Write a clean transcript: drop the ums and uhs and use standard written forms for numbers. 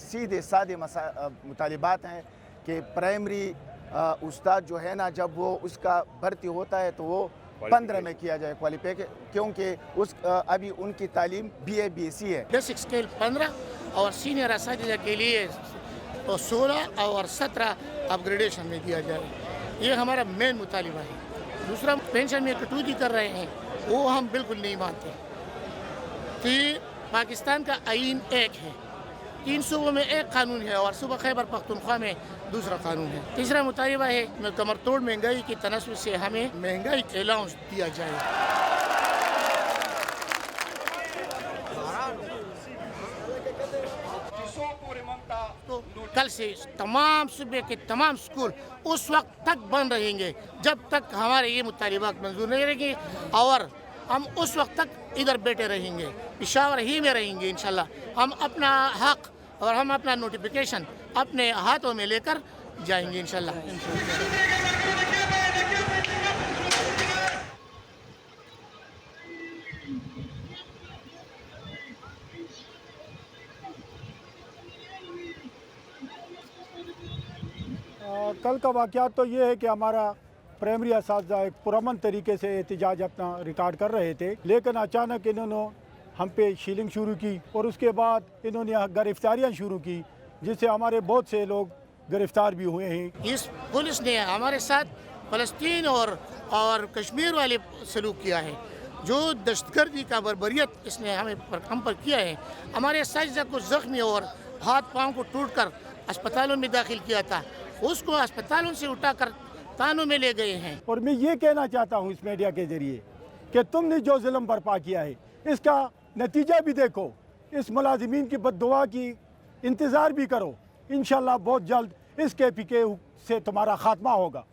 सीधे साधे मुतालिबात हैं कि प्राइमरी उस्ताद जो है ना, जब वो उसका भर्ती होता है तो वो 15 में किया जाए क्वालिफाई, क्योंकि उस अभी उनकी तालीम BA BSc है। बेसिक स्केल 15 और सीनियर असातिज़ा के लिए 16 और 17 अपग्रेडेशन में दिया जाए। ये हमारा मेन मुतालिबा है। दूसरा, पेंशन में कटौती कर रहे हैं, वो हम बिल्कुल नहीं मानते कि पाकिस्तान का आइन एक है, 3 सूबों में एक कानून है और सूबा खैबर पख्तूनख्वा में दूसरा कानून है। तीसरा मुतालिबा है कमर तोड़ महंगाई की तनस्सुब से हमें महंगाई के अलाउंस दिया जाए। तो कल से तमाम सूबे के तमाम स्कूल उस वक्त तक बंद रहेंगे जब तक हमारे ये मुतालिबात मंजूर नहीं रहेंगे, और हम उस वक्त तक इधर बैठे रहेंगे, पेशावर ही में रहेंगे। इंशाल्लाह हम अपना हक और हम अपना नोटिफिकेशन अपने हाथों में लेकर जाएंगे इंशाल्लाह। कल का वाक़यात तो ये है कि हमारा प्राइमरी असातिज़ा एक पुरअमन तरीके से एहतजाज अपना रिकॉर्ड कर रहे थे, लेकिन अचानक इन्होंने हम पे शीलिंग शुरू की और उसके बाद इन्होंने गिरफ्तारियाँ शुरू की, जिससे हमारे बहुत से लोग गिरफ्तार भी हुए हैं। इस पुलिस ने हमारे साथ फ़लस्तीन और कश्मीर वाले सलूक किया है, जो दहशतगर्दी का बर्बरियत इसने हम पर किया है। हमारे असातिज़ा को ज़ख्मी और हाथ पाँव को टूटकर अस्पतालों में दाखिल किया था, उसको अस्पतालों से उठाकर थानों में ले गए हैं। और मैं ये कहना चाहता हूँ इस मीडिया के ज़रिए कि तुमने जो जुल्म बर्पा किया है इसका नतीजा भी देखो, इस मुलाजिमीन की बद्दुआ की इंतज़ार भी करो। इंशाल्लाह बहुत जल्द इस KPK से तुम्हारा खात्मा होगा।